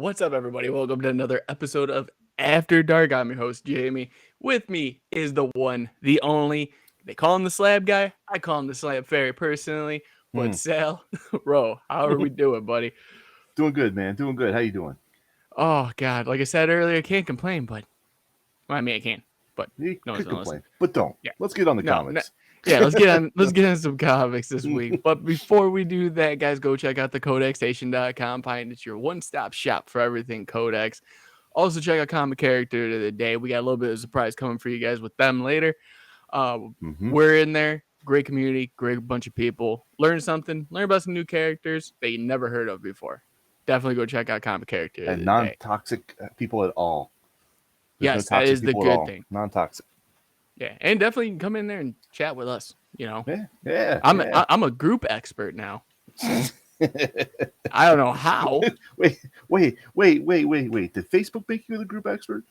What's up, everybody? Welcome to another episode of After Dark. I'm your host, Jamie. With me is the one, the only. They call him the Slab Guy. I call him the Slab Fairy personally. But Sal, Ro, how are we doing, buddy? Doing good, man. Doing good. How you doing? Oh, God. Like I said earlier, I can't complain, but... Well, I mean, I can, but You no one's could gonna complain, listen. but don't. Yeah. Let's get on the No, comics. yeah, let's get on some comics this week. But before we do that, guys, go check out the CodexStation.com. Find it's your one-stop shop for everything Codex. Also, check out Comic Character of the Day. We got a little bit of a surprise coming for you guys with them later. We're in there. Great community, great bunch of people. Learn something. Learn about some new characters that you never heard of before. Definitely go check out Comic Character of And the Day. non-toxic people at all. There's Yes, no that toxic is the people at good all. thing. Non-toxic. Yeah, and definitely you can come in there and chat with us. You know, Yeah. I'm a group expert now. I don't know how. Wait. Did Facebook make you the group expert?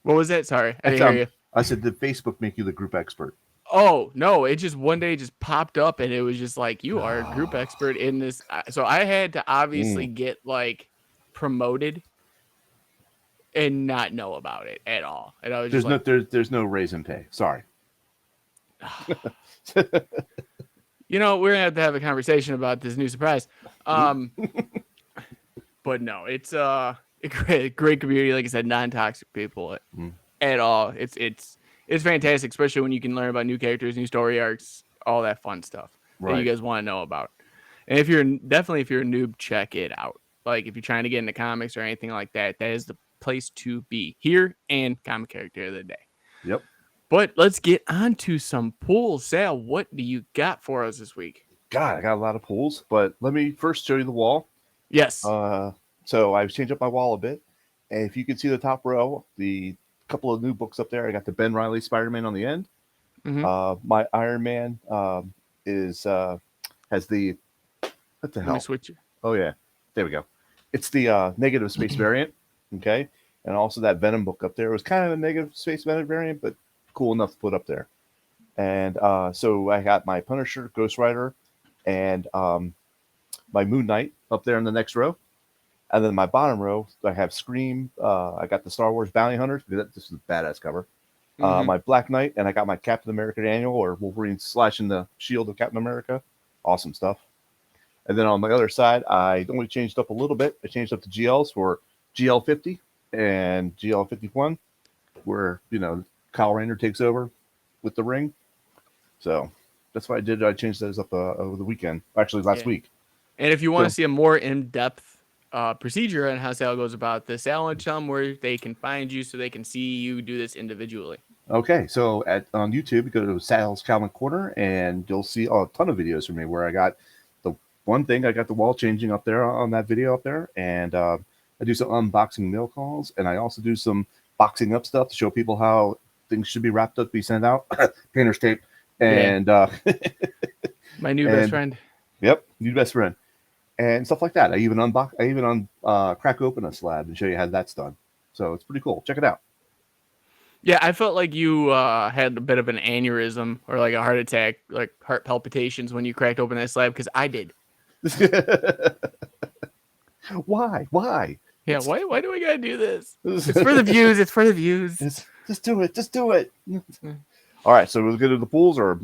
What was it? Sorry, I didn't hear you. I said, did Facebook make you the group expert? Oh no! It just one day just popped up, and it was just like, you are a group expert in this. So I had to obviously get like promoted and not know about it at all. And I was just there's no raise in pay. Sorry. You know, we're gonna have a conversation about this new surprise. But no, it's a great community. Like I said, non-toxic people at all. It's fantastic, especially when you can learn about new characters, new story arcs, all that fun stuff that you guys want to know about. And if you're a noob, check it out. Like if you're trying to get into comics or anything like that, that is the place to be here and Comic Character of the Day. Yep. But let's get on to some pools. Sal, what do you got for us this week? God, I got a lot of pools, but let me first show you the wall. Yes. So I've changed up my wall a bit. And if you can see the top row, the couple of new books up there, I got the Ben Reilly Spider-Man on the end. My Iron Man has the, what the hell? Let me switch it. Oh, yeah. There we go. It's the negative space variant. Okay. And also that Venom book up there was kind of a negative space Venom variant, but cool enough to put up there. And so I got my Punisher, Ghost Rider, and my Moon Knight up there in the next row. And then my bottom row, I have Scream. I got the Star Wars Bounty Hunters, because this is a badass cover. My Black Knight, and I got my Captain America Annual, or Wolverine slashing the shield of Captain America. Awesome stuff. And then on my other side, I only changed up a little bit. I changed up the GLs for GL50 and GL51, where, Kyle Rayner takes over with the ring. So that's what I did. I changed those up over the weekend, actually last week. And if you want to see a more in-depth procedure on how Sal goes about this, Sal, and tell them where they can find you so they can see you do this individually. Okay, so on YouTube, you go to Sal's Comic Corner, and you'll see a ton of videos from me where I got the one thing, I got the wall changing up there on that video up there, and I do some unboxing mail calls, and I also do some boxing up stuff to show people how things should be wrapped up, be sent out, painter's tape, and my new best friend. Yep, new best friend. And stuff like that. I even crack open a slab and show you how that's done. So it's pretty cool. Check it out. Yeah, I felt like you had a bit of an aneurysm or like a heart attack, like heart palpitations when you cracked open that slab, because I did. Why? Yeah, why do I gotta do this? It's for the views. It's for the views. Just do it. All right, so we'll go to the pools or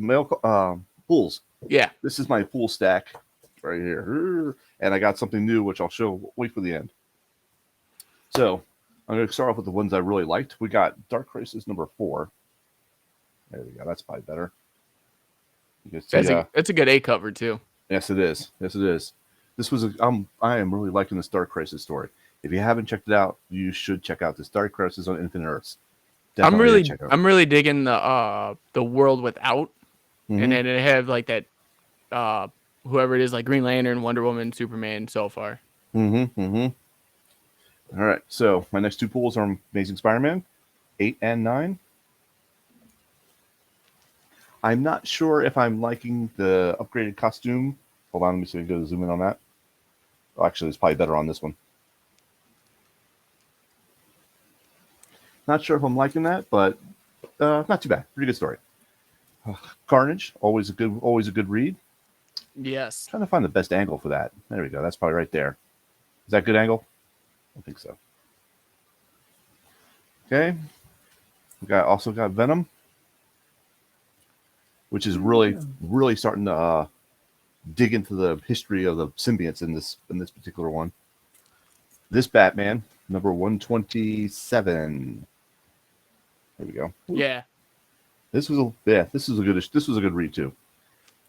pools. Yeah. This is my pool stack right here, and I got something new which I'll show. Wait for the end. So I'm going to start off with the ones I really liked. We got Dark Crisis number 4. There we go. That's probably better. It's a good A cover too. Yes, it is. This was I am really liking this Dark Crisis story. If you haven't checked it out, you should check out this Dark Crisis on Infinite Earths. I'm really digging the World Without, and then it have like that whoever it is, like Green Lantern, Wonder Woman, Superman so far. All right, so my next two pools are Amazing Spider-Man 8 and 9. I'm not sure if I'm liking the upgraded costume. Hold on, let me see if I can go zoom in on that. Oh, actually, it's probably better on this one. Not sure if I'm liking that, but not too bad. Pretty good story. Carnage, always a good read. Yes. Trying to find the best angle for that. There we go. That's probably right there. Is that a good angle? I think so. Okay. We also got Venom, which is really starting to dig into the history of the symbionts in this particular one. This Batman, number 127. There we go. Yeah. This was a good read too.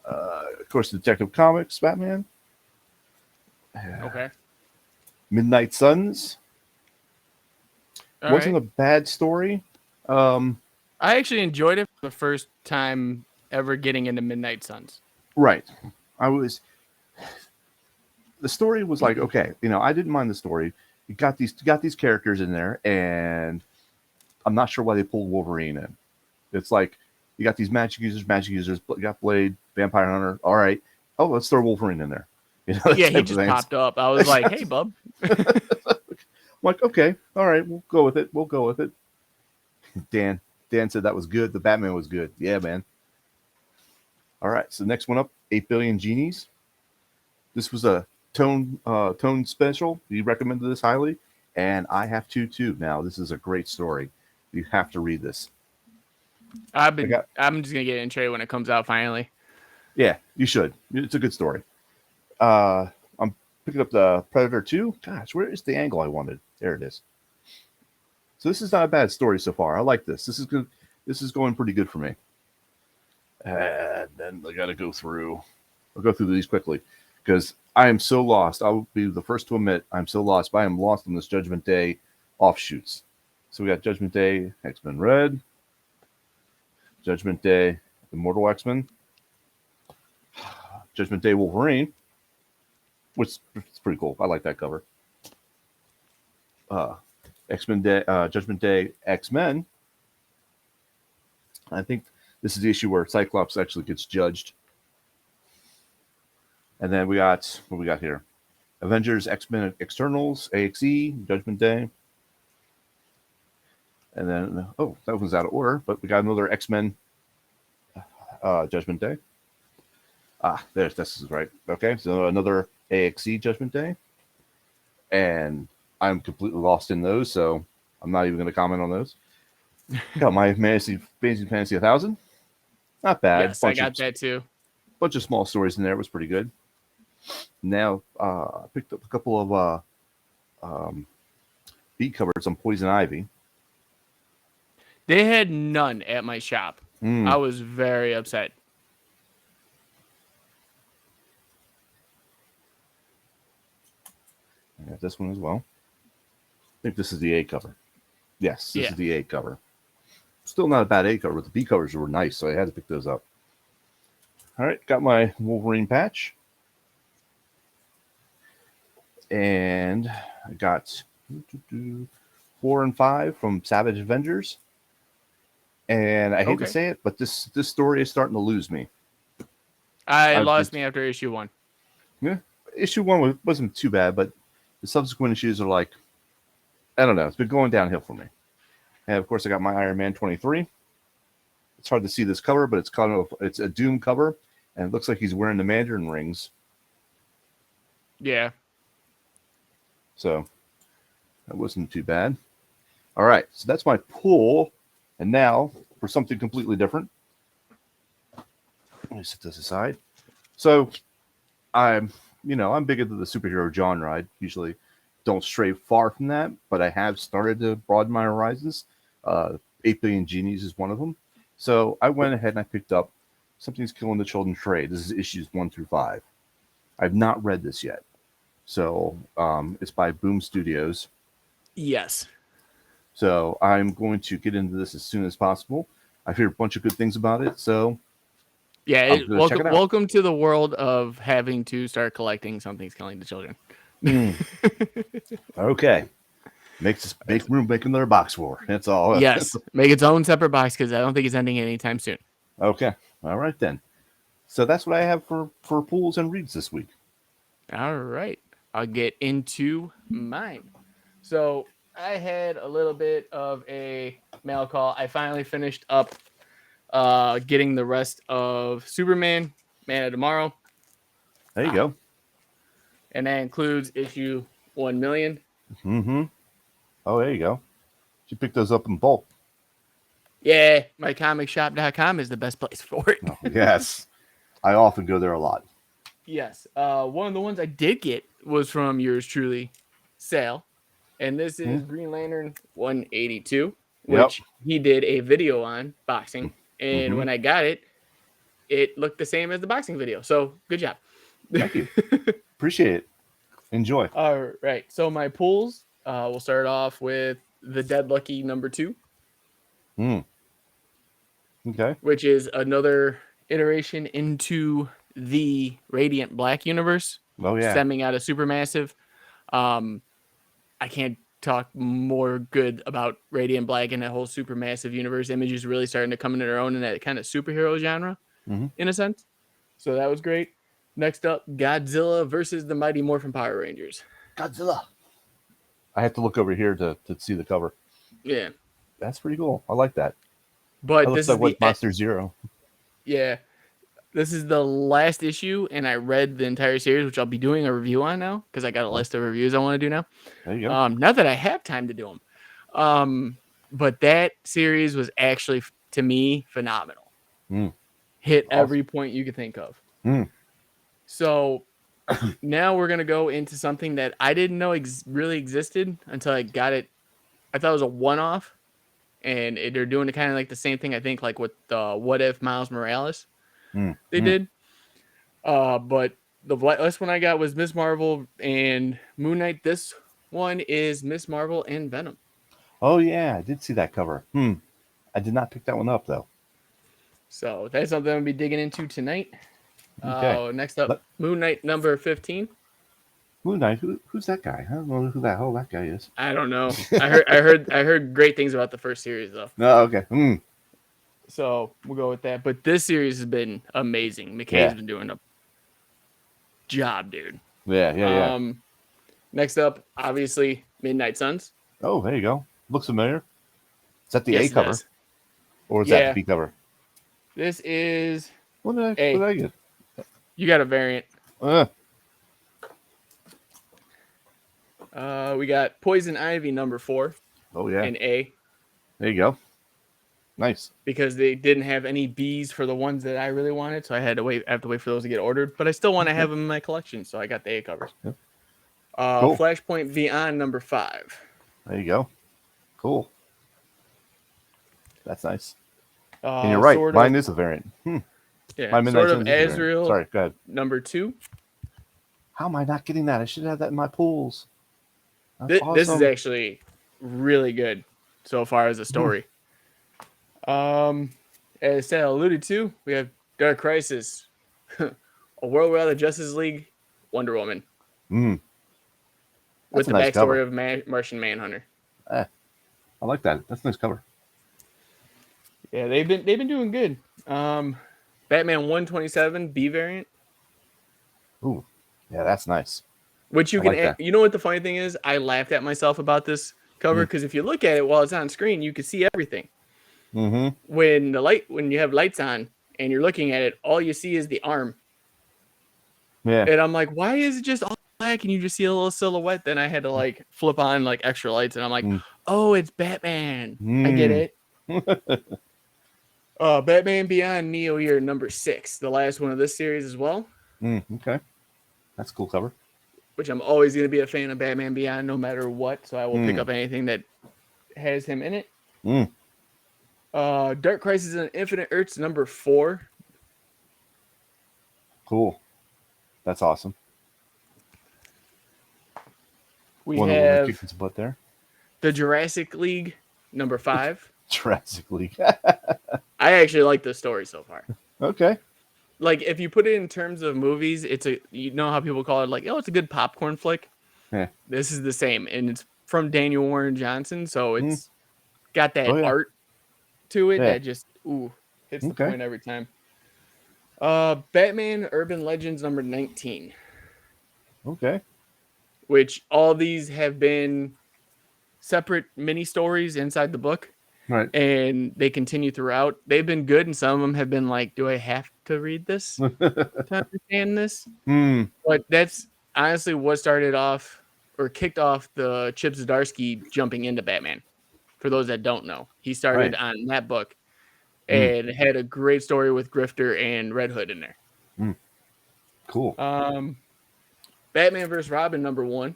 Of course, Detective Comics Batman, Okay. Midnight Suns. All Wasn't right. a bad story. I actually enjoyed it for the first time ever getting into Midnight Suns. Right. I was. The story was like okay. I didn't mind the story. You got these characters in there, and I'm not sure why they pulled Wolverine in. It's like you got these magic users. You got Blade, Vampire Hunter. All right. Oh, let's throw Wolverine in there. That Yeah, he type of just thing. popped up. I was like, "Hey, bub." I'm like, okay, all right, we'll go with it. Dan said that was good. The Batman was good. Yeah, man. All right, so next one up, 8 Billion Genies. This was a tone special. You recommended this highly, and I have to too. Now, this is a great story. You have to read this. I'm just gonna get it in trade when it comes out finally. Yeah, you should. It's a good story. I'm picking up the Predator 2. Gosh, where is the angle I wanted? There it is. So this is not a bad story so far. I like this. This is good. This is going pretty good for me. And then I got to go through. I'll go through these quickly because I am so lost. I will be the first to admit I'm so lost. But I am lost in this Judgment Day offshoots. So we got Judgment Day, X-Men Red, Judgment Day, Immortal X-Men, Judgment Day Wolverine, which is pretty cool. I like that cover. X-Men Day, Judgment Day, X-Men. I think this is the issue where Cyclops actually gets judged. And then we got what we got here: Avengers, X-Men, Externals, AXE, Judgment Day. And then that was out of order, but we got another X-Men Judgment Day. This is right. Okay, so another AXE Judgment Day, and I'm completely lost in those, so I'm not even going to comment on those. Got my Amazing Fantasy 1000. Not bad. Yes, I got that too. Bunch of small stories in there. It was pretty good. Now, I picked up a couple of beat covers on Poison Ivy. They had none at my shop. I was very upset. I got this one as well. I think this is the A cover. Yes, this is the A cover. Still not a bad A cover, but the B covers were nice, so I had to pick those up. All right, got my Wolverine patch. And I got 4 and 5 from Savage Avengers. And I hate to say it, but this story is starting to lose me. It lost me after issue 1. Yeah, issue 1 wasn't too bad, but the subsequent issues are like, I don't know, it's been going downhill for me. And of course, I got my Iron Man 23. It's hard to see this cover, but it's a Doom cover, and it looks like he's wearing the Mandarin rings. Yeah. So that wasn't too bad. All right, so that's my pull, and now for something completely different. Let me set this aside. So I'm big into the superhero genre. I usually don't stray far from that, but I have started to broaden my horizons. 8 Billion Genies is one of them. So I went ahead and I picked up Something's Killing the Children Trade. This is issues 1 through 5. I've not read this yet. So it's by Boom Studios. Yes. So I'm going to get into this as soon as possible. I've heard a bunch of good things about it. So yeah, welcome to the world of having to start collecting Something's Killing the Children. Okay. Make room, make another box war. That's all. Yes. Make its own separate box because I don't think it's ending anytime soon. Okay. All right then. So that's what I have for pools and reads this week. All right. I'll get into mine. So I had a little bit of a mail call. I finally finished up getting the rest of Superman, Man of Tomorrow. There you go. And that includes issue 1,000,000. Mm-hmm. Oh, there you go. You picked those up in bulk. Yeah, mycomicshop.com is the best place for it. Oh, yes. I often go there a lot. Yes. One of the ones I did get was from yours truly, Sale. And this is Green Lantern 182, Yep. which he did a video on boxing. And Mm-hmm. when I got it, it looked the same as the boxing video. So good job. Thank you. Appreciate it. Enjoy. All right. So my pulls, we'll start off with the Dead Lucky number 2. Okay. Which is another iteration into the Radiant Black universe. Oh, yeah. Stemming out of Supermassive. I can't talk more good about Radiant Black and that whole Supermassive universe. Image is really starting to come into their own in that kind of superhero genre, in a sense. So that was great. Next up, Godzilla versus the Mighty Morphin Power Rangers. Godzilla. I have to look over here to see the cover. Yeah. That's pretty cool. I like that. But That this looks is like the Monster Zero. Yeah. This is the last issue, and I read the entire series, which I'll be doing a review on now because I got a list of reviews I want to do now. There you go. Not that I have time to do them. But that series was actually, to me, phenomenal. Hit every point you could think of. So now we're going to go into something that I didn't know really existed until I got it. I thought it was a one-off, and they're doing it kind of like the same thing, I think, like with the What If Miles Morales they did. But the last one I got was Miss Marvel and Moon Knight. This one is Miss Marvel and Venom. Oh, yeah. I did see that cover. I did not pick that one up, though. So that's something I'm going to be digging into tonight. Okay. Next up, Moon Knight number 15. Moon Knight, who's that guy? I don't know who the hell that guy is. I don't know. I heard great things about the first series though. No, okay. So we'll go with that. But this series has been amazing. McKay's been doing a job, dude. Yeah. Next up, obviously, Midnight Suns. Oh, there you go. Looks familiar. Is that the Yes, A cover? Or is that the B cover? This is What did I get? You got a variant. We got Poison Ivy number 4. Oh, yeah. And A. There you go. Nice. Because they didn't have any Bs for the ones that I really wanted, so I had to wait. I have to wait for those to get ordered. But I still want to have them in my collection, so I got the A covers. Yep. Cool. Flashpoint Beyond number 5. There you go. Cool. That's nice. And you're right. Mine is a variant. Yeah. My Sword of Azrael. Sorry, go ahead. Number 2. How am I not getting that? I should have that in my pools. This is actually really good so far as a story. As Sal alluded to, we have Dark Crisis, a world without the Justice League, Wonder Woman, with the nice backstory of Martian Manhunter. I like that. That's a nice cover. Yeah, they've been doing good. Batman 127 B variant. Ooh, yeah, that's nice. Which you can, you know what the funny thing is? I laughed at myself about this cover because if you look at it while it's on screen, you can see everything. When you have lights on and you're looking at it, all you see is the arm. Yeah. And I'm like, why is it just all black and you just see a little silhouette? Then I had to flip on extra lights and I'm like, oh, it's Batman. I get it. Batman Beyond Neo Year number 6, the last one of this series as well. Okay. That's a cool cover. Which I'm always going to be a fan of Batman Beyond no matter what. So I will pick up anything that has him in it. Dark Crisis on Infinite Earths number 4. Cool. That's awesome. We Wonder have kicking some butt there. The Jurassic League number 5. Jurassic League. I actually like this story so far. Okay. If you put it in terms of movies, you know how people call it it's a good popcorn flick. Yeah. This is the same, and it's from Daniel Warren Johnson, so it's got that art to it that just hits the point every time. Batman Urban Legends number 19. Okay. Which all these have been separate mini stories inside the book. Right. and they continue throughout. They've been good, and some of them have been like, do I have to read this to understand this? Hmm. But that's honestly what started off or kicked off the Chip Zdarsky jumping into Batman. For those that don't know, he started Right. on that book Hmm. and had a great story with Grifter and Red Hood in there. Hmm. Cool. Batman vs. Robin #1.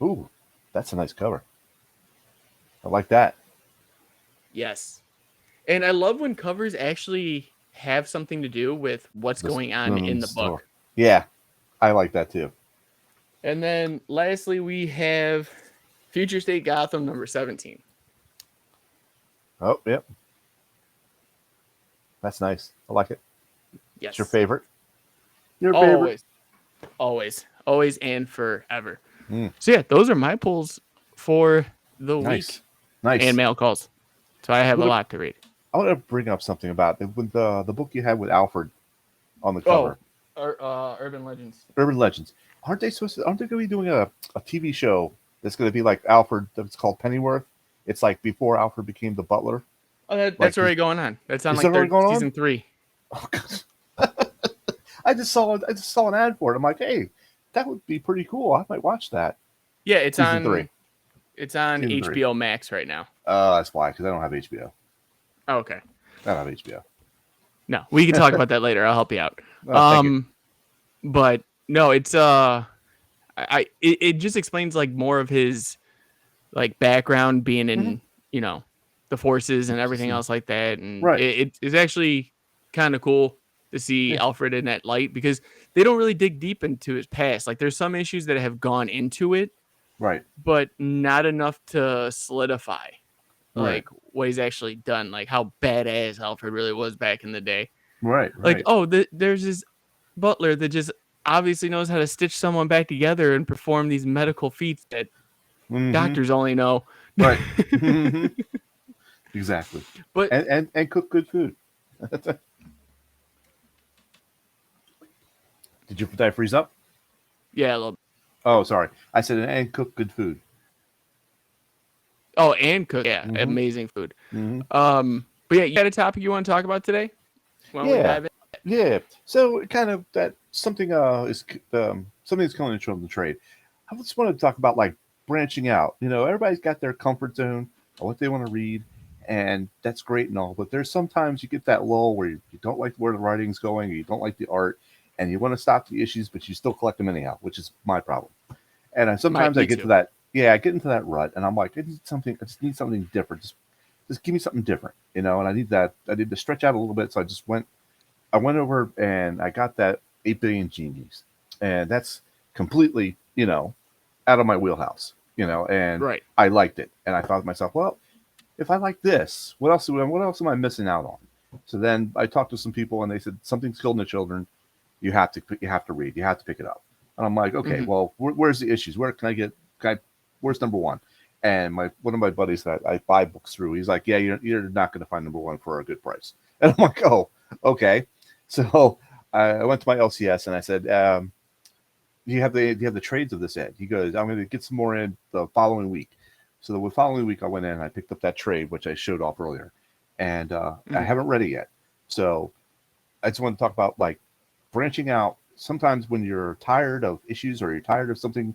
Ooh, that's a nice cover. I like that. Yes. And I love when covers actually have something to do with what's going on in the Store. book. Yeah, I like that too. And then lastly, we have Future State Gotham #17. Oh, yep. That's nice. I like it. Yes. It's your favorite. Your favorite. Always and forever. Mm. So yeah, those are my pulls for the Nice. week. Nice. And mail calls. So I have a lot to read. I want to bring up something about with the book you had with Alfred on the cover. Urban Legends. Urban Legends. Aren't they going to be doing a TV show that's going to be like Alfred? That's called Pennyworth. It's like before Alfred became the butler. Oh, that's already going on. That's on like season 3. Oh, I just saw an ad for it. I'm like, hey, that would be pretty cool. I might watch that. Yeah, it's season on 3. It's on season HBO 3. Max right now. That's why, because I don't have HBO. Oh, okay. I don't have HBO. No, we can talk about that later. I'll help you out. But no, it's it just explains like more of his like background being in the forces and everything else like that, and it's actually kind of cool to see Alfred in that light because they don't really dig deep into his past. Like there's some issues that have gone into it, right, but not enough to solidify like what he's actually done, like how badass Alfred really was back in the day. Right. Like, there's this butler that just obviously knows how to stitch someone back together and perform these medical feats that doctors only know. Right. Exactly. But and cook good food. Did I freeze up? Yeah, a little bit. Oh, sorry. I said and cook good food. Oh, and cook. Yeah, amazing food. But yeah, you got a topic you want to talk about today? Yeah. So kind of that something is something's coming from the trade. I just want to talk about like branching out. Everybody's got their comfort zone or what they want to read, and that's great and all. But there's sometimes you get that lull where you don't like where the writing's going, or you don't like the art, and you want to stop the issues, but you still collect them anyhow, which is my problem. And sometimes I get to that. Yeah, I get into that rut, and I'm like, I just need something different. Just give me something different, and I need that. I need to stretch out a little bit, so I went over and I got that 8 Billion Genies, and that's completely, out of my wheelhouse, and I liked it, and I thought to myself, well, if I like this, what else am I missing out on? So then I talked to some people, and they said something's killed in the children. You have to read. You have to pick it up. And I'm like, okay, well, where's the issues? Where where's #1? And one of my buddies that I buy books through, he's like, yeah, you're not going to find #1 for a good price. And I'm like, oh, okay. So I went to my LCS and I said, do you have the trades of this, Ed? He goes, I'm going to get some more in the following week. So the following week I went in and I picked up that trade, which I showed off earlier. And I haven't read it yet. So I just want to talk about like branching out. Sometimes when you're tired of issues or you're tired of something,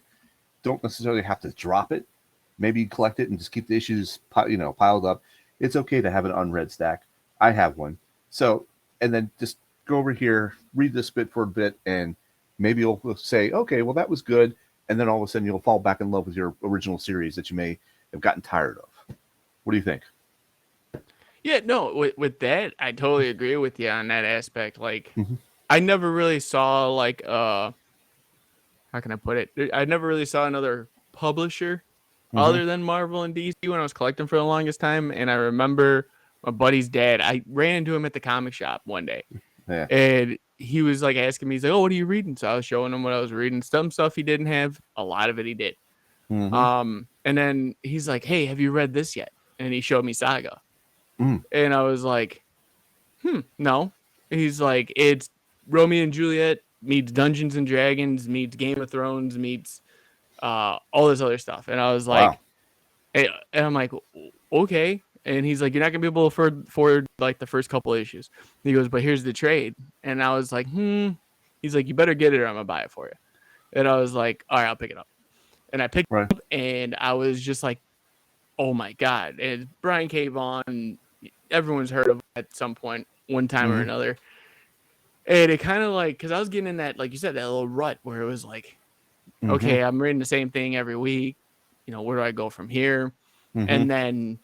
don't necessarily have to drop it. Maybe collect it and just keep the issues piled up. It's okay to have an unread stack. I have one. So, and then just go over here, read this bit for a bit, and maybe you'll say, okay, well, that was good. And then all of a sudden you'll fall back in love with your original series that you may have gotten tired of. What do you think? Yeah, no, with that, I totally agree with you on that aspect. Like, I never really saw like how can I put it? I never really saw another publisher other than Marvel and DC when I was collecting for the longest time. And I remember my buddy's dad, I ran into him at the comic shop one day. Yeah. And he was like asking me, he's like, oh, what are you reading? So I was showing him what I was reading. Some stuff he didn't have, a lot of it he did. And then he's like, hey, have you read this yet? And he showed me Saga. And I was like, no. He's like, it's Romeo and Juliet meets Dungeons and Dragons meets Game of Thrones meets all this other stuff. And I was like, and I'm like, okay. And he's like, you're not gonna be able to afford like the first couple of issues. And he goes, but here's the trade. And I was like, He's like, you better get it or I'm gonna buy it for you. And I was like, all right, I'll pick it up. And I picked Right. it up, and I was just like, oh my god! And Brian K. Vaughan, everyone's heard of him at some point, one time or another. And it kind of like, because I was getting in that, like you said, that little rut where it was like, okay, I'm reading the same thing every week. You know, where do I go from here? And then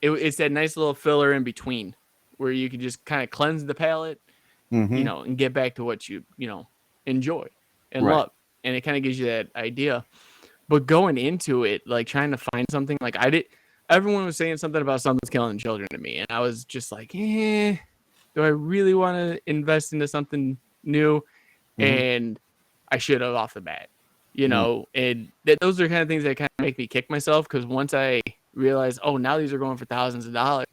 it's that nice little filler in between where you can just kind of cleanse the palate, you know, and get back to what you enjoy and love. And it kind of gives you that idea. But going into it, like trying to find something, like everyone was saying something about something's killing children to me. And I was just like, do I really want to invest into something new? And I should have off the bat, you know, and those are kind of things that kind of make me kick myself. Cause once I realized, oh, now these are going for thousands of dollars.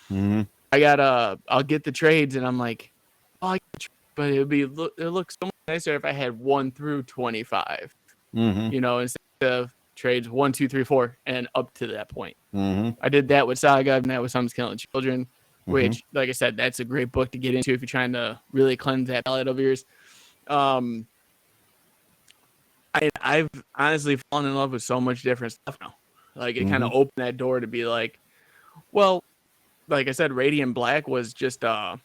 I'll get the trades and I'm like, oh, but it looks so much nicer if I had 1 through 25, you know, instead of trades 1, 2, 3, 4, and up to that point. I did that with Saga, and that with Something's Killing Children, which, like I said, that's a great book to get into if you're trying to really cleanse that palate of yours. I've honestly fallen in love with so much different stuff now. Like it kind of opened that door to be like, well, like I said, Radiant Black was just I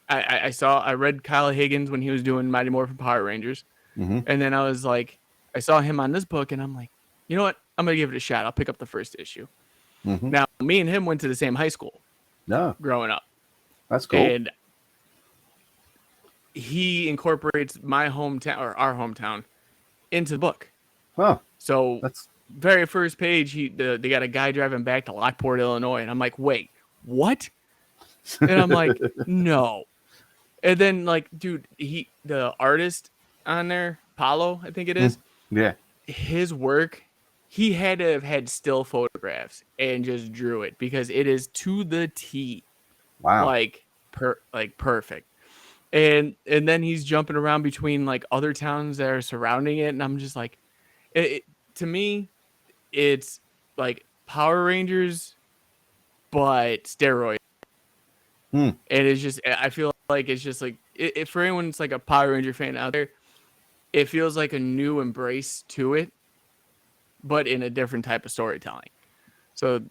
read Kyle Higgins when he was doing Mighty Morphin Power Rangers, and then I was like, I saw him on this book, and I'm like, you know what? I'm gonna give it a shot. I'll pick up the first issue. Now, me and him went to the same high school. No, growing up, that's cool. And he incorporates my hometown or our hometown into the book. Huh. So That's very first page, they got a guy driving back to Lockport, Illinois, and I'm like, wait, what? And I'm like, no. And then like, dude, the artist on there, Paulo, I think it is. Yeah. His work, he had to have had still photographs and just drew it because it is to the T. Wow. Like perfect. And then he's jumping around between like other towns that are surrounding it, and I'm just like, to me, it's like Power Rangers, but steroids. And it's just, I feel like it's just like, if for anyone that's like a Power Ranger fan out there, it feels like a new embrace to it, but in a different type of storytelling. So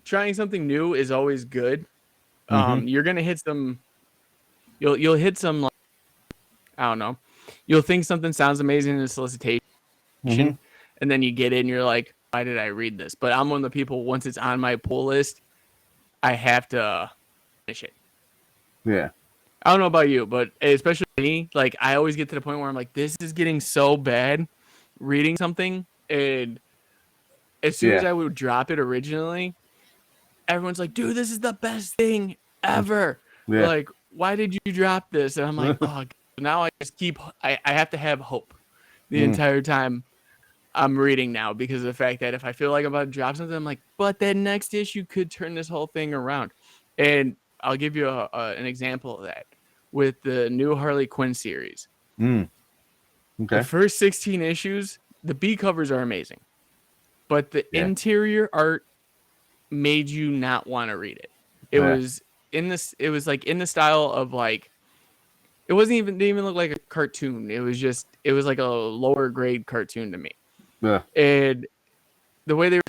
trying something new is always good. You're gonna hit some. You'll hit some. Like, I don't know. You'll think something sounds amazing in a solicitation, and then you get it and you're like, why did I read this? But I'm one of the people. Once it's on my pull list, I have to finish it. Yeah. I don't know about you, but especially me, like I always get to the point where I'm like, this is getting so bad reading something, and as soon as I would drop it originally, everyone's like, dude, this is the best thing ever. Yeah. Like, why did you drop this? And I'm like, oh, now I just I have to have hope the entire time I'm reading now because of the fact that if I feel like I'm about to drop something, I'm like, but that next issue could turn this whole thing around. And I'll give you an example of that with the new Harley Quinn series. Okay. The first 16 issues, the B covers are amazing, but the interior art made you not want to read it. It was like in the style of like, it didn't even look like a cartoon. It was like a lower grade cartoon to me. Yeah. And the way they were,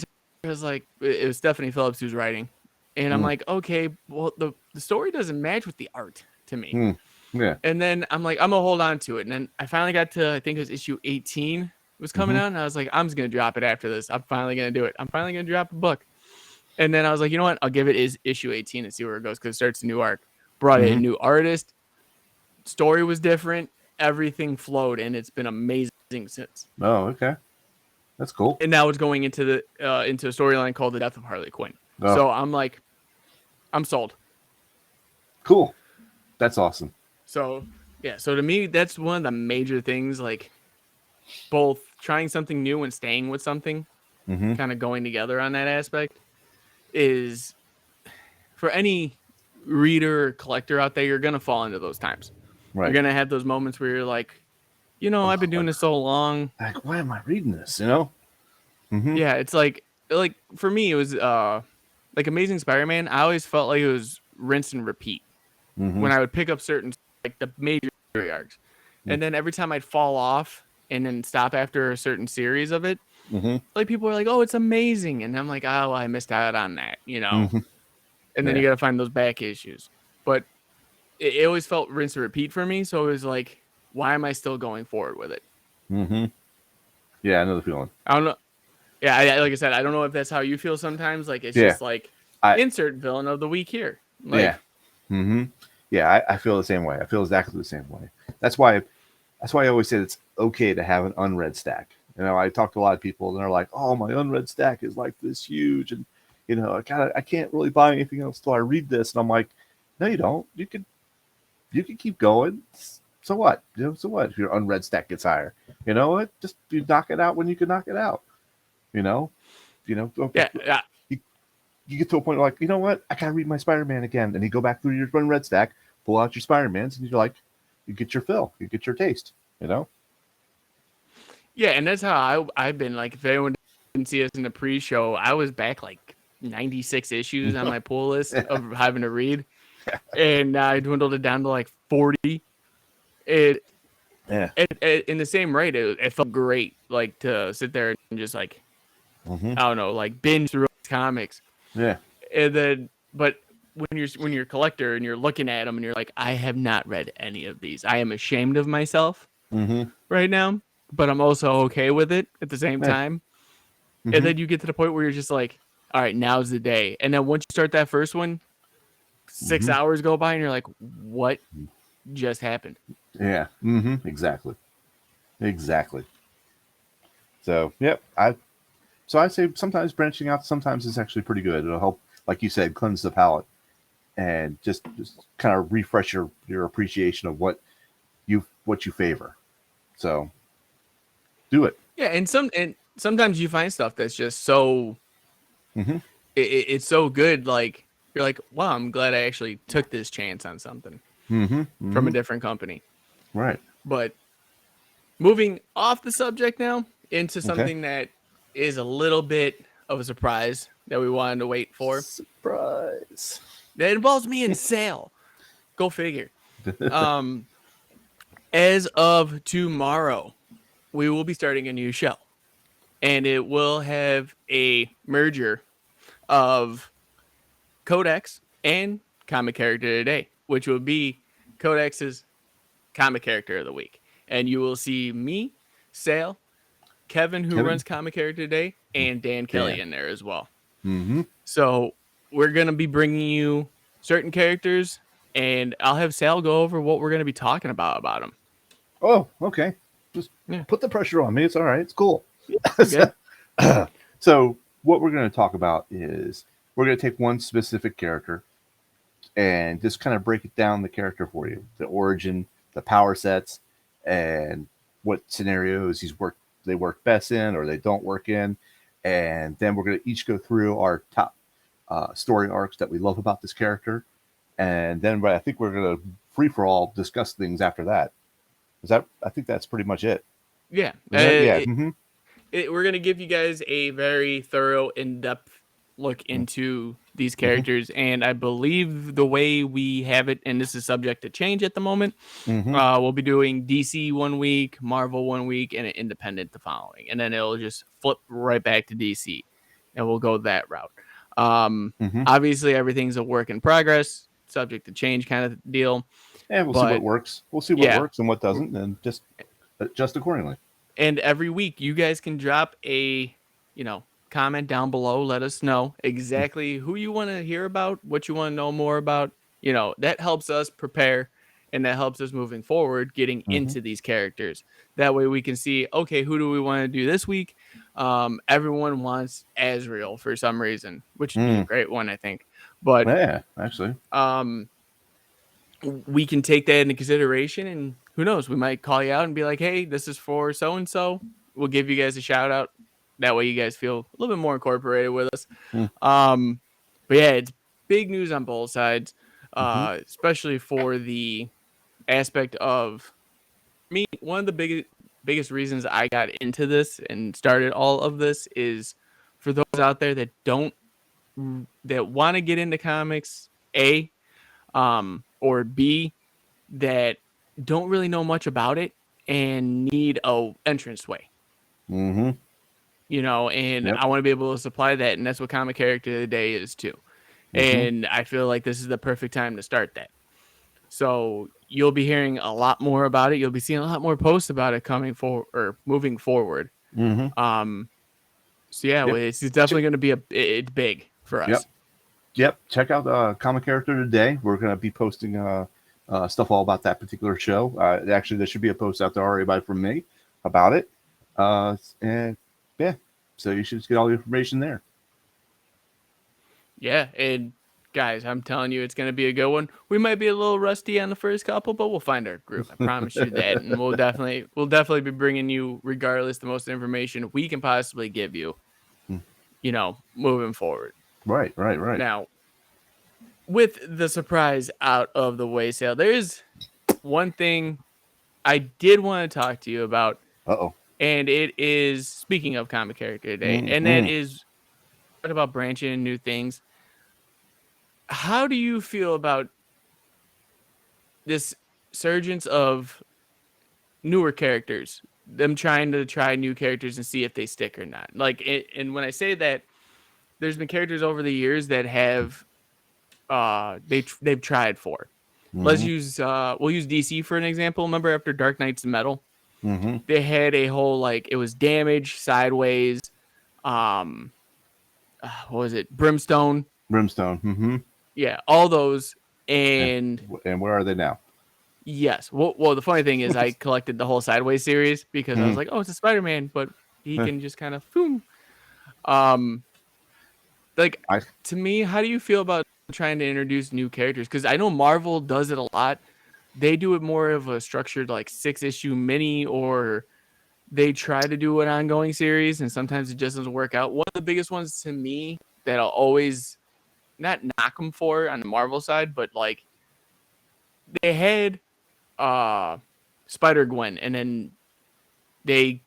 it was like, it was Stephanie Phillips who's writing. And I'm like, okay, well, the story doesn't match with the art to me. Yeah. And then I'm like, I'm going to hold on to it. And then I finally got to, I think it was issue 18 was coming out. And I was like, I'm just going to drop it after this. I'm finally going to do it. I'm finally going to drop a book. And then I was like, you know what? I'll give it issue 18 and see where it goes because it starts a new arc. Brought in a new artist. Story was different. Everything flowed. And it's been amazing since. Oh, okay. That's cool. And now it's going into a storyline called The Death of Harley Quinn. Oh. So I'm like, I'm sold. Cool. That's awesome. So, yeah. So to me, that's one of the major things, like both trying something new and staying with something, kind of going together on that aspect, is for any reader or collector out there, you're going to fall into those times. Right. You're going to have those moments where you're like, you know, I've been doing this so long. Like, why am I reading this? You know? Yeah. It's like for me, it was, like Amazing Spider-Man, I always felt like it was rinse and repeat Mm-hmm. when I would pick up certain like the major story arcs, and then every time I'd fall off and then stop after a certain series of it, Mm-hmm. like people are like, "Oh, it's amazing," and I'm like, "Oh, I missed out on that," you know. Mm-hmm. And then Yeah. you got to find those back issues, but it always felt rinse and repeat for me. So it was like, why am I still going forward with it? Mm-hmm. Yeah, I know the feeling. I don't know. Yeah, like I said, I don't know if that's how you feel sometimes. Like it's Yeah. just like I insert villain of the week here. yeah. Like, Mm-hmm. Yeah, I feel the same way. I feel exactly the same way. That's why I always say it's okay to have an unread stack. I talk to a lot of people and they're like, "Oh, my unread stack is like this huge, and I can't really buy anything else till I read this." And I'm like, "No, you don't. You can keep going. So what? So what if your unread stack gets higher? You know what? Just you knock it out when you can knock it out. You know, yeah, you, you get to a point where like, you know what? I gotta read my Spider-Man again, and you go back through your unread stack, pull out your Spider-Mans, and you're like, you get your fill, you get your taste. yeah, and that's how I've been. Like, if anyone didn't see us in the pre-show, I was back like 96 issues on my pull list of having to read, and I dwindled it down to like 40. It Yeah. in the same rate, it felt great, like to sit there and just like Mm-hmm. I don't know, like binge through comics, Yeah. and then but when you're a collector and you're looking at them and you're like, I have not read any of these. I am ashamed of myself Mm-hmm. right now, but I'm also okay with it at the same Yeah. time. And Mm-hmm. then you get to the point where you're just like, all right, now's the day. And then once you start that first one, 6 Mm-hmm. hours go by and you're like, what just happened? Yeah. Mm-hmm. Exactly. Exactly. So, yep. I'd say sometimes branching out sometimes is actually pretty good. It'll help, like you said, cleanse the palate and just kind of refresh your appreciation of what you favor. So do it. Yeah, and sometimes you find stuff that's just so Mm-hmm. it's so good. Like you're like, wow, I'm glad I actually took this chance on something Mm-hmm. from Mm-hmm. a different company. Right. But moving off the subject now into Okay. something that is a little bit of a surprise that we wanted to wait for. Surprise. That involves me and Sale. Go figure. Um, as of tomorrow, we will be starting a new show, and it will have a merger of Codex and Comic Character Today, which will be Codex's Comic Character of the Week. And you will see me, Sale, Kevin, who Kevin. runs Comic Character Today, and Dan Kelly Dan. in there as well. Mm-hmm. So we're going to be bringing you certain characters, and I'll have Sal go over what we're going to be talking about them. Oh, okay. Just Yeah, put the pressure on me. It's all right. It's cool. you're good. So what we're going to talk about is we're going to take one specific character and just kind of break it down the character for you, the origin, the power sets, and what scenarios they work best in or they don't work in, and then we're going to each go through our top story arcs that we love about this character, and then I think we're going to free for all discuss things after that. I think that's pretty much it. Yeah. Is that yeah? Mm-hmm. We're going to give you guys a very thorough, in-depth look into these Mm-hmm. characters. And I believe the way we have it, and this is subject to change at the moment, Mm-hmm. we'll be doing DC 1 week, Marvel 1 week, and an independent the following. And then it'll just flip right back to DC. And we'll go that route. Mm-hmm. Obviously, everything's a work in progress, subject to change kind of deal. And we'll see what But works. We'll see what yeah, works and what doesn't, and just adjust accordingly. and every week you guys can drop a comment down below, let us know exactly who you want to hear about, what you want to know more about. That helps us prepare, and that helps us moving forward getting Mm-hmm. into these characters. That way we can see, okay, who do we want to do this week. Everyone wants Azrael for some reason, which would be a Mm. great one, I think. But Yeah, actually. we can take that into consideration, and who knows, we might call you out and be like, hey, this is for so and so. We'll give you guys a shout out. That way you guys feel a little bit more incorporated with us. Mm. But yeah, it's big news on both sides, Mm-hmm. especially for the aspect of me. One of the biggest reasons I got into this and started all of this is for those out there that don't that want to get into comics, A, or B, that don't really know much about it and need a entranceway. Mm-hmm. And Yep. I want to be able to supply that, and that's what Comic Character of the Day is too. Mm-hmm. And I feel like this is the perfect time to start that. So you'll be hearing a lot more about it. You'll be seeing a lot more posts about it coming forward or moving forward. Mm-hmm. So yeah, Yep. it's definitely going to be it's big for Yep. us. Yep. Check out Comic Character today. We're going to be posting stuff all about that particular show. Actually, there should be a post out there already from me about it. And yeah, so you should just get all the information there. Yeah, and guys, I'm telling you, it's going to be a good one. We might be a little rusty on the first couple, but we'll find our groove. I promise you that, and we'll definitely be bringing you, regardless, the most information we can possibly give you. Moving forward. Right. Now, with the surprise out of the way, Sale, there is one thing I did want to talk to you about, Uh-oh. and it is, speaking of Comic Character today, and that Mm-hmm. is about branching and new things. How do you feel about this surgence of newer characters, them trying to try new characters and see if they stick or not? And when I say that, there's been characters over the years that have they've tried for. Mm-hmm. We'll use DC for an example. Remember after Dark Knight's Metal, Mm-hmm. they had a whole it was Damage, Sideways, what was it, Brimstone? Brimstone. Mm-hmm. Yeah, all those. And where are they now? yes. Well, the funny thing is I collected the whole Sideways series because I was like, oh, it's a Spider-Man, but he can just kind of boom. To me, how do you feel about trying to introduce new characters? Because I know Marvel does it a lot. They do it more of a structured 6-issue mini, or they try to do an ongoing series, and sometimes it just doesn't work out. One of the biggest ones to me that I'll always not knock them for on the Marvel side, but they had Spider-Gwen, and then they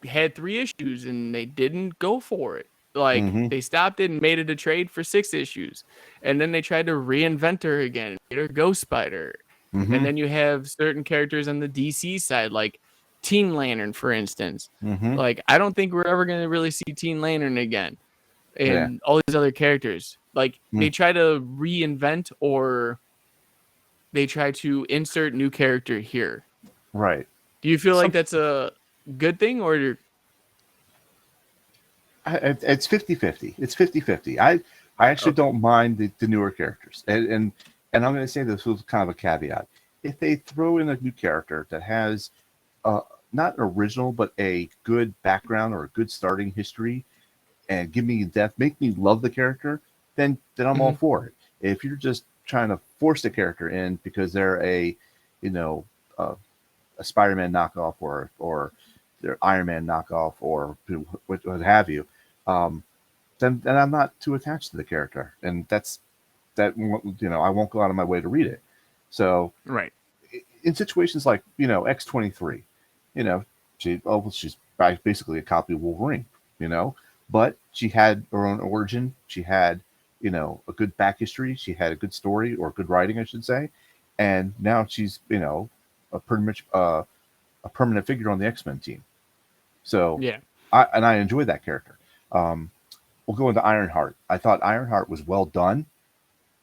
had 3 issues and they didn't go for it. Mm-hmm. They stopped it and made it a trade for 6 issues. And then they tried to reinvent her again, made her Ghost Spider. Mm-hmm. And then you have certain characters on the DC side, like Teen Lantern, for instance. Mm-hmm. I don't think we're ever going to really see Teen Lantern again. And all these other characters. They try to reinvent, or they try to insert new character here. Right. Do you feel like that's a good thing, or it's 50-50. It's 50-50. I actually don't mind the newer characters. And I'm going to say this with kind of a caveat. If they throw in a new character that has not an original, but a good background or a good starting history, and give me depth, make me love the character, then I'm all for it. If you're just trying to force the character in because they're a Spider-Man knockoff or their Iron Man knockoff or what have you, then I'm not too attached to the character, and I won't go out of my way to read it. So right in situations like X-23, she's basically a copy of Wolverine, but she had her own origin. She had a good back history. She had a good story, or good writing, I should say, and now she's pretty much a permanent figure on the X-Men team. So yeah, I enjoy that character. We'll go into Ironheart. I thought Ironheart was well done,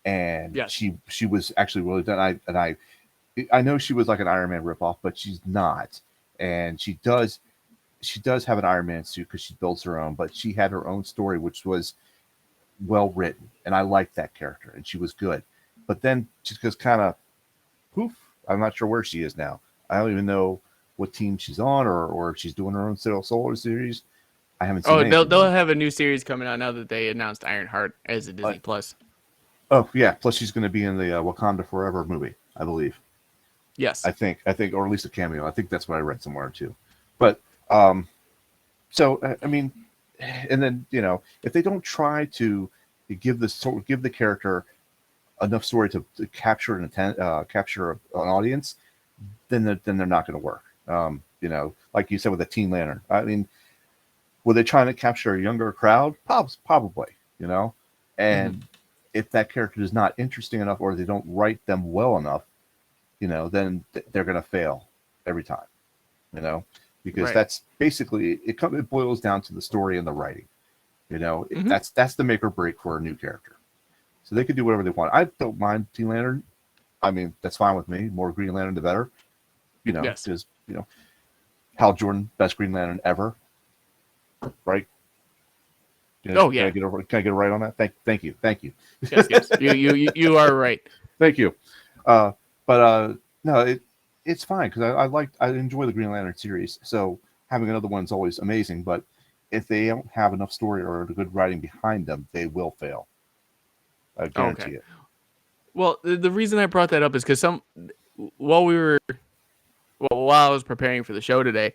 and yes. she was actually really done. I know she was like an Iron Man ripoff, but she's not. And she does have an Iron Man suit because she builds her own, but she had her own story, which was well written, and I liked that character, and she was good. But then she just kind of poof. I'm not sure where she is now. I don't even know what team she's on, or if she's doing her own solo series. I haven't seen. They'll have a new series coming out now that they announced Ironheart as a Disney Plus. Oh yeah, plus she's going to be in the Wakanda Forever movie, I believe. Yes, I think, or at least a cameo. I think that's what I read somewhere too. But so I mean, and then if they don't try to give the character enough story to capture capture an audience, then they're not going to work. Like you said with the Teen Lantern. I mean, were they trying to capture a younger crowd? Probably. And if that character is not interesting enough, or they don't write them well enough, then they're going to fail every time. Because Right. that's basically it. It boils down to the story and the writing. That's the make or break for a new character. So they could do whatever they want. I don't mind Green Lantern. I mean, that's fine with me. More Green Lantern, the better. Yes. Because Hal Jordan, best Green Lantern ever, right? Oh yeah. Can I get it right on that? Thank you. Yes. You are right. Thank you. No, it's fine because I enjoy the Green Lantern series. So having another one's always amazing. But if they don't have enough story or good writing behind them, they will fail. I guarantee it. Well, the reason I brought that up is because while I was preparing for the show today,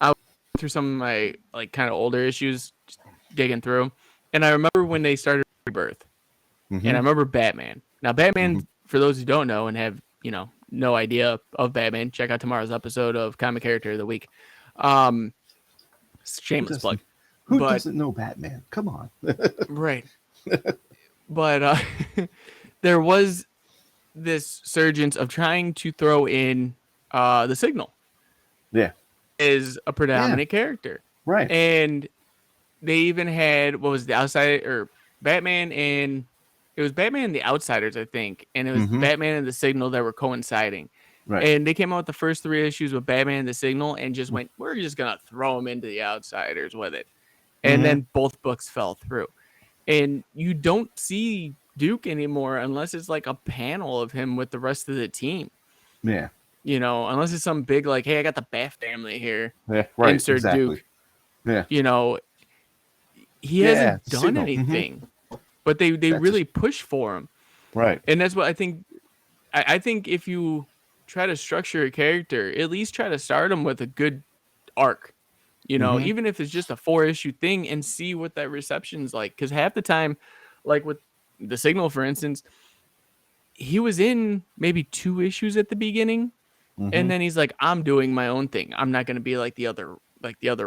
I went through some of my like kind of older issues, just digging through, and I remember when they started Rebirth, and I remember Batman. Now, Batman, for those who don't know and have no idea of Batman, check out tomorrow's episode of Comic Character of the Week. Shameless plug. Who doesn't know Batman? Come on. Right. But there was this surgence of trying to throw in the Signal. Yeah. Is a predominant character. Right. And they even had, what was the outside or Batman and it was Batman and the Outsiders, I think. And it was Batman and the Signal that were coinciding. Right. And they came out with the first 3 issues with Batman and the Signal and just went, we're just going to throw them into the Outsiders with it. And then both books fell through. And you don't see Duke anymore unless it's like a panel of him with the rest of the team. Yeah. Unless it's some big like, hey, I got the Bath family here. Yeah, right. Insert exactly. Duke. Yeah. He hasn't done anything. But they really push for him. Right. And that's what I think. I think if you try to structure a character, at least try to start him with a good arc. Even if it's just a 4-issue thing and see what that reception's like. Because half the time, like with the Signal, for instance, he was in maybe 2 issues at the beginning. And then he's like, I'm doing my own thing. I'm not going to be like the other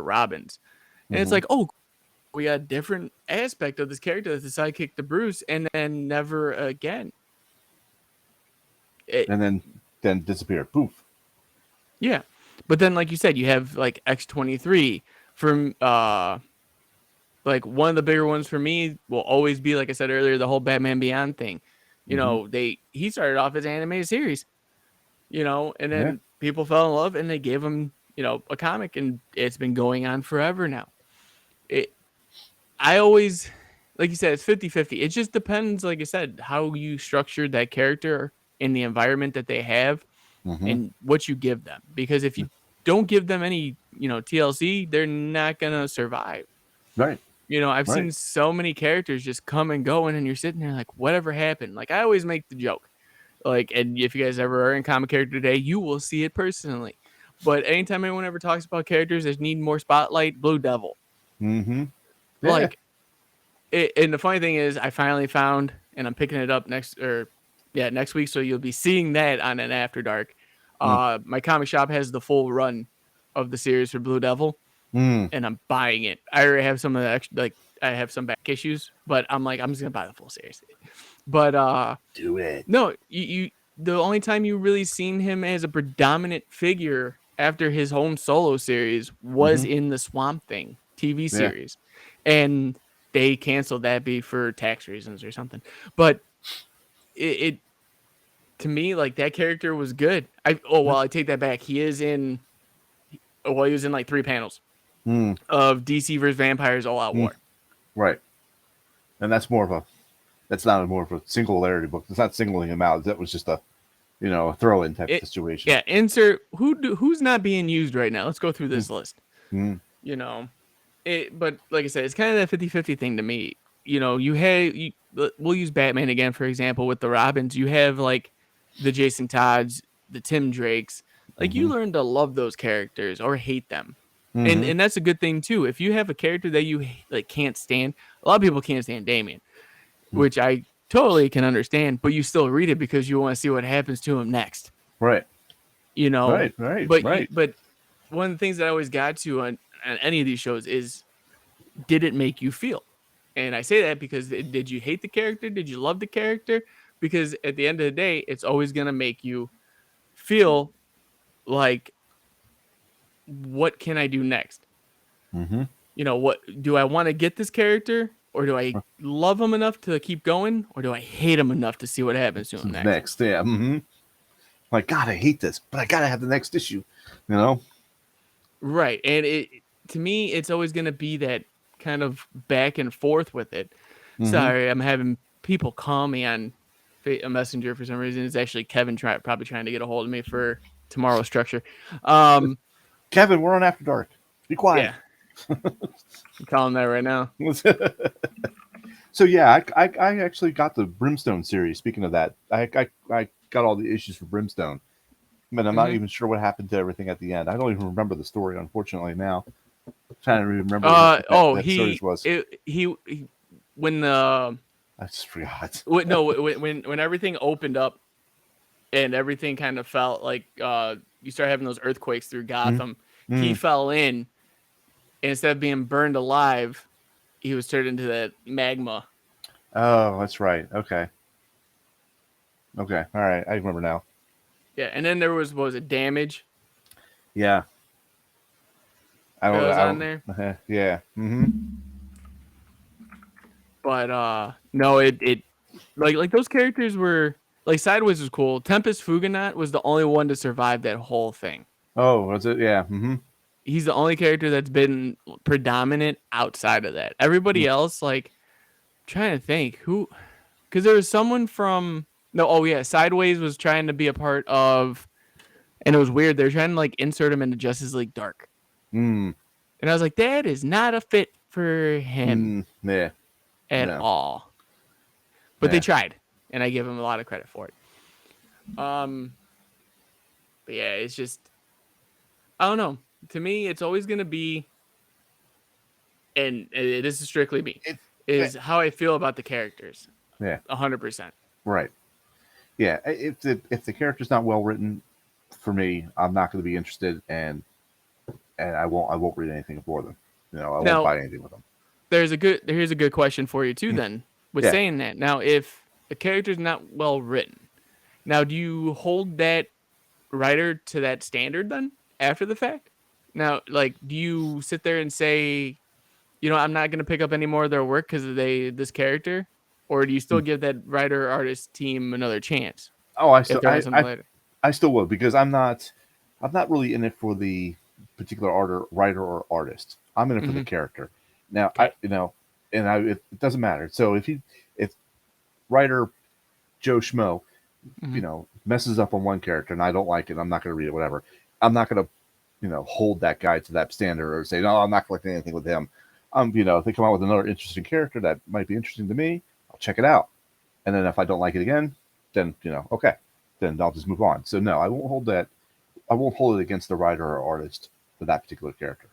Robins. And it's like, oh, we got a different aspect of this character that's the sidekick to Bruce, and then never again. And then disappear. Poof. Yeah. But then, like you said, you have like X-23 from like one of the bigger ones for me will always be, like I said earlier, the whole Batman Beyond thing. He started off as an animated series, and then people fell in love and they gave him, a comic, and it's been going on forever now. I always, like you said, it's 50-50. It just depends, like I said, how you structured that character in the environment that they have and what you give them. Because if you don't give them any, TLC, they're not going to survive. Right. I've seen so many characters just come and go, and you're sitting there like, whatever happened? Like, I always make the joke. Like, and if you guys ever are in Comic Character Today, you will see it personally. But anytime anyone ever talks about characters that need more spotlight, Blue Devil. Yeah. Like, and the funny thing is, I finally found, and I'm picking it up next week, so you'll be seeing that on an After Dark. My comic shop has the full run of the series for Blue Devil, and I'm buying it. I already have some of the I have some back issues, but I'm like, I'm just gonna buy the full series. But do it. No, you the only time you really seen him as a predominant figure after his home solo series was in the Swamp Thing TV series, and they canceled that for tax reasons or something. But it to me, like, that character was good. I take that back. He was in like 3 panels of DC vs. Vampires All Out War. Right. And that's not more of a singularity book. It's not singling him out. That was just a throw-in type of situation. Yeah, insert who's not being used right now. Let's go through this list. But like I said, it's kind of that 50-50 thing to me. We'll use Batman again, for example, with the Robins. You have like the Jason Todds, the Tim Drakes. Like, you learn to love those characters or hate them. And that's a good thing too. If you have a character that you like can't stand, a lot of people can't stand Damian, which I totally can understand, but you still read it because you want to see what happens to him next. Right. Right. But but one of the things that I always got to on any of these shows is, did it make you feel? And I say that because did you hate the character? Did you love the character? Because at the end of the day, it's always going to make you feel like, what can I do next? Mm-hmm. What do I want to get this character, or do I love him enough to keep going, or do I hate him enough to see what happens to him next? Yeah. Mm-hmm. Like, God, I hate this, but I gotta have the next issue. Right. And to me, it's always going to be that kind of back and forth with it. Mm-hmm. Sorry, I'm having people call me on a messenger for some reason. It's actually Kevin probably trying to get a hold of me for tomorrow's structure. Kevin, we're on After Dark. Be quiet. Yeah. I'm calling that right now. So yeah, I actually got the Brimstone series. Speaking of that, I got all the issues for Brimstone, but I'm not even sure what happened to everything at the end. I don't even remember the story, unfortunately. Now, I'm trying to remember what that series was. He when the I just forgot. when everything opened up and everything kind of felt like you start having those earthquakes through Gotham. Mm-hmm. He fell in, and instead of being burned alive, he was turned into that magma. Oh, that's right. Okay. All right. I remember now. Yeah, and then there was Damage? Yeah. I was on there. Yeah. Mm-hmm. But no, it like those characters were like Sideways was cool. Tempest Fuganot was the only one to survive that whole thing. Oh, was it? Yeah. Mm-hmm. He's the only character that's been predominant outside of that. Everybody else, like, I'm trying to think who, because there was someone from Sideways was trying to be a part of, and it was weird. They're trying to like insert him into Justice League Dark, and I was like, that is not a fit for him, at all. But they tried, and I give him a lot of credit for it. But yeah, it's just, I don't know. To me, it's always gonna be, and this is strictly me, how I feel about the characters. Yeah, 100%. Right. Yeah, if the character's not well written, for me, I'm not going to be interested, and I won't read anything for them. I won't buy anything with them. Here's a good question for you too. Then, with saying that, now if a character's not well written, now do you hold that writer to that standard then after the fact? Now, like, do you sit there and say, I'm not going to pick up any more of their work because of this character, or do you still give that writer artist team another chance? Oh, I still will, because I'm not really in it for the particular writer or artist. I'm in it for the character. Now, it doesn't matter. So if writer Joe Schmo, messes up on one character and I don't like it, I'm not going to read it. Whatever. I'm not going to, hold that guy to that standard or say, no, I'm not collecting anything with him. If they come out with another interesting character that might be interesting to me, I'll check it out. And then if I don't like it again, then, okay, then I'll just move on. So no, I won't hold that. I won't hold it against the writer or artist for that particular character.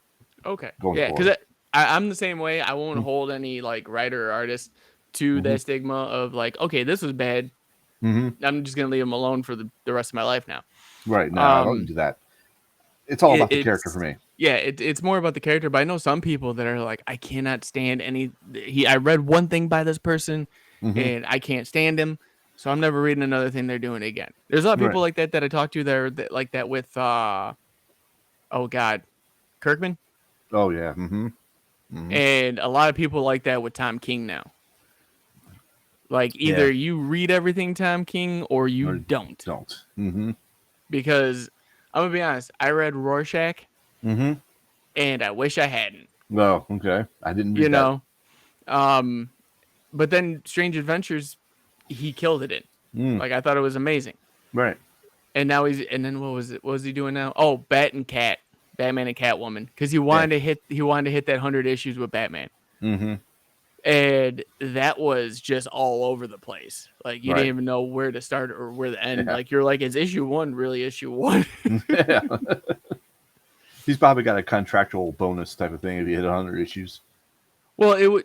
Okay. Yeah, because I'm the same way. I won't hold any like writer or artist to that stigma of like, okay, this was bad. I'm just gonna leave them alone for the rest of my life now. Right. No, I don't do that. It's all about the character for me. Yeah, it's more about the character. But I know some people that are like, I cannot stand any. I read one thing by this person, and I can't stand him, so I'm never reading another thing they're doing again. There's a lot of people like that I talk to that like that with oh God, Kirkman. Oh yeah. And a lot of people like that with Tom King now. Like either you read everything Tom King or you don't. Because I'm gonna be honest, I read Rorschach, and I wish I hadn't. Well, okay, I didn't read that. But then Strange Adventures, he killed it in. Like I thought it was amazing. Right. And now and then what was it? What was he doing now? Oh, Batman and Catwoman, because he wanted to hit that 100 issues with Batman. And that was just all over the place. Like you didn't even know where to start or where to end. Like you're like, is issue 1 really issue 1? Yeah. He's probably got a contractual bonus type of thing if he hit 100 issues. Well,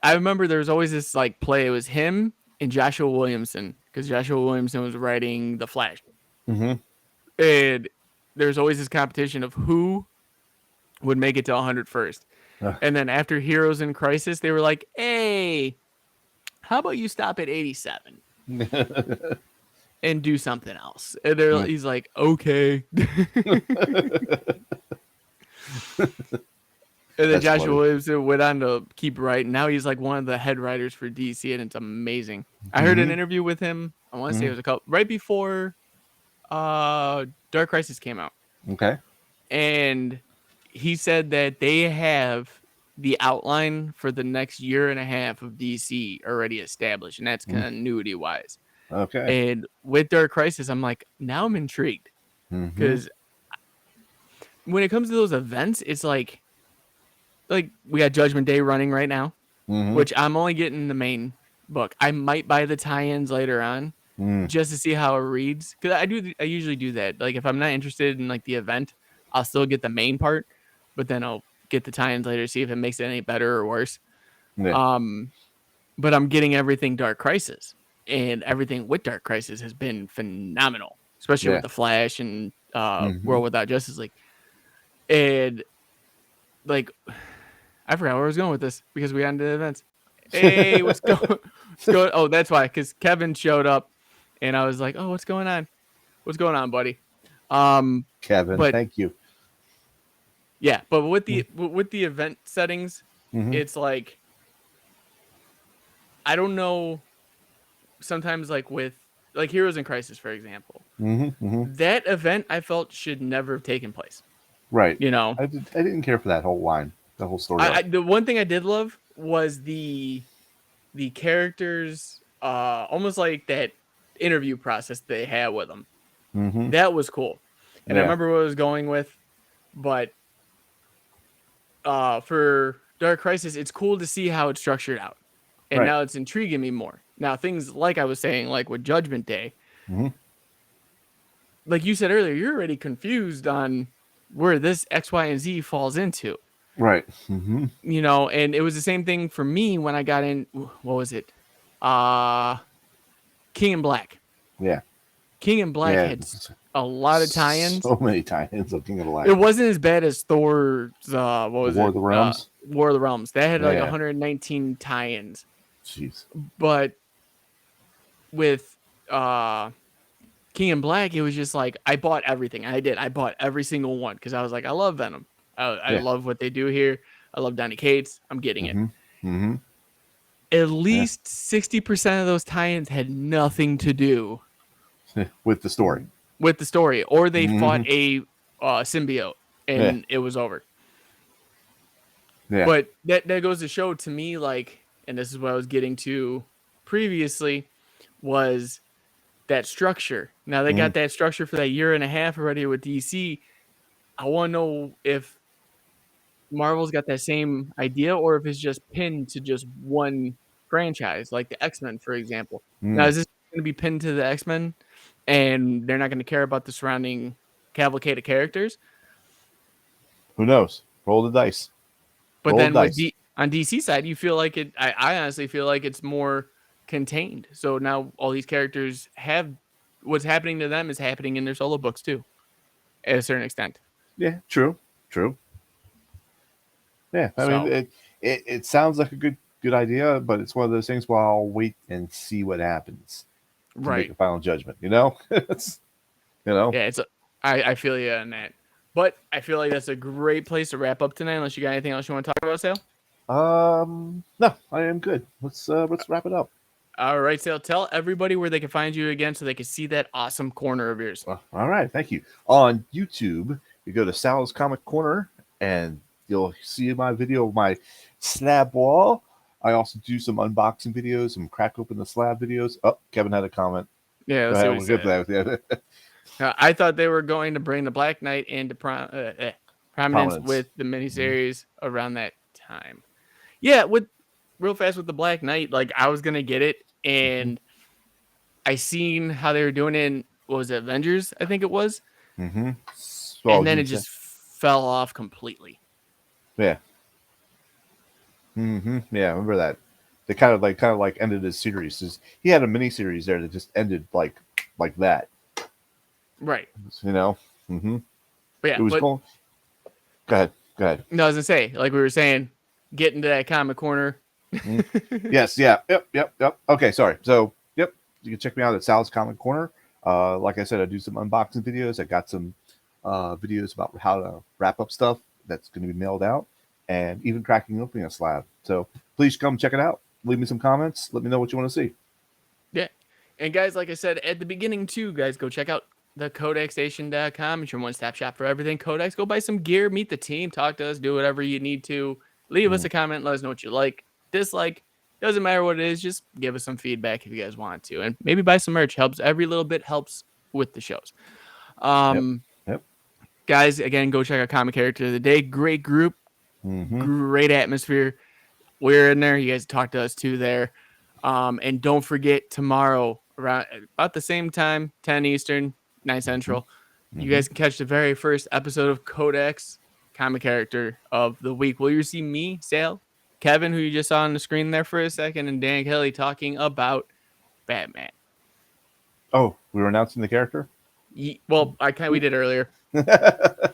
I remember there was always this like play. It was him and Joshua Williamson, because Joshua Williamson was writing The Flash. And there's always this competition of who would make it to 100 first. And then after Heroes in Crisis, they were like, hey, how about you stop at 87 and do something else? And he's like, okay. And then That's Joshua funny. Williamson went on to keep writing. Now he's like one of the head writers for DC, and it's amazing. I heard an interview with him. I want to say it was a couple right before Dark Crisis came out. Okay. And he said that they have the outline for the next year and a half of DC already established, and that's continuity wise. Okay. And with Dark Crisis, I'm like, now I'm intrigued because when it comes to those events, it's like we got Judgment Day running right now, which I'm only getting the main book. I might buy the tie-ins later on just to see how it reads, because I usually do that. Like if I'm not interested in like the event, I'll still get the main part, but then I'll get the tie-ins later to see if it makes it any better or worse. Yeah. But I'm getting everything Dark Crisis, and everything with Dark Crisis has been phenomenal, especially with the Flash and World Without Justice League. And like, I forgot where I was going with this because we got into the events. Hey, what's going? Oh, that's why, because Kevin showed up, and I was like, oh, what's going on? What's going on, buddy? Kevin, but thank you. Yeah, but with the event settings, it's like, I don't know. Sometimes like with like Heroes in Crisis, for example, that event I felt should never have taken place. Right. You know, I didn't care for that whole line, the whole story. The one thing I did love was the characters, almost like that interview process they had with them. That was cool, and I remember what I was going with, but for Dark Crisis, it's cool to see how it's structured out, and now it's intriguing me more. Now things like I was saying, like with Judgment Day, like you said earlier, you're already confused on where this X, Y, and Z falls into. Right. You know, and it was the same thing for me when I got in. What was it? King in Black. Yeah. King in Black had a lot of tie-ins. So many tie-ins of King of Black. It wasn't as bad as Thor's. What was War it? of the Realms. War of the Realms. That had like 119 tie-ins. Jeez. But with King in Black, it was just like I bought everything. I bought every single one because I was like, I love Venom. I love what they do here. I love Donny Cates. I'm getting it. At least 60% of those tie-ins had nothing to do with the story. Or they fought a symbiote and it was over. Yeah. But that goes to show to me, like, and this is what I was getting to previously, was that structure. Now they got that structure for that year and a half already with DC. I want to know if Marvel's got that same idea or if it's just pinned to just one franchise, like the X-Men, for example. Now, is this going to be pinned to the X-Men and they're not going to care about the surrounding cavalcade of characters? Who knows? Roll the dice. But then on DC side, you feel like it. I honestly feel like it's more contained. So now all these characters have what's happening to them is happening in their solo books too, at a certain extent. Yeah, true. Yeah, I mean, it sounds like a good idea, but it's one of those things where I'll wait and see what happens to make a final judgment. You know, Yeah, I feel you on that. But I feel like that's a great place to wrap up tonight. Unless you got anything else you want to talk about, Sale? No, I am good. Let's wrap it up. All right, Sale. Tell everybody where they can find you again, so they can see that awesome corner of yours. All right, thank you. On YouTube, you go to Sal's Comic Corner, and you'll see my video of my slab wall. I also do some unboxing videos, some crack open the slab videos. Oh, Kevin had a comment. Yeah, let's see what he said. I thought they were going to bring the Black Knight into prominence with the miniseries around that time. Yeah, real fast with the Black Knight, like I was gonna get it, and I seen how they were doing it in, what was it, Avengers? I think it was. And then it just fell off completely. Yeah. Yeah, I remember that. They kind of like ended his series. He had a mini series there that just ended like that. Right. You know. But yeah, it was cool. Go Go ahead. No, I was gonna say, like we were saying, get into that comic corner. Yes, yeah, yep. Okay, sorry. So, yep, you can check me out at Sal's Comic Corner. Like I said, I do some unboxing videos. I got some videos about how to wrap up stuff that's going to be mailed out, and even cracking open a slab. So please come check it out. Leave me some comments. Let me know what you want to see. Yeah. And guys, like I said at the beginning too, guys, go check out the CodexStation.com. It's your one-stop shop for everything Codex. Go buy some gear, meet the team, talk to us, do whatever you need to. Leave us a comment, let us know what you like, dislike. Doesn't matter what it is, just give us some feedback if you guys want to. And maybe buy some merch. Helps. Every little bit helps with the shows. Yep. Guys, again, go check out Comic Character of the Day. Great group, great atmosphere. We're in there. You guys talk to us too there. And don't forget tomorrow around about the same time, 10 Eastern, 9 Central, you guys can catch the very first episode of Codex Comic Character of the Week. Will you see me, Sal, Kevin, who you just saw on the screen there for a second, and Dan Kelly talking about Batman. Oh, we were announcing the character? Well, we did earlier. I thought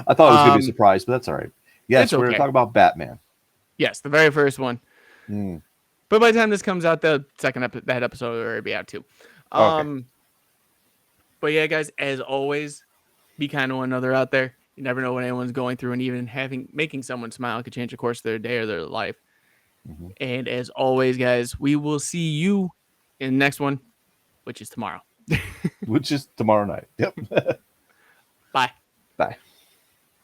it was going to be a surprise, but that's all right. Yes, we're going to talk about Batman. Yes, the very first one. But by the time this comes out, the second that episode will already be out too. Okay. But yeah, guys, as always, be kind to one another out there. You never know what anyone's going through, and even making someone smile could change the course of their day or their life. And as always, guys, we will see you in the next one, which is tomorrow. Which is tomorrow night. Yep. Bye. Bye.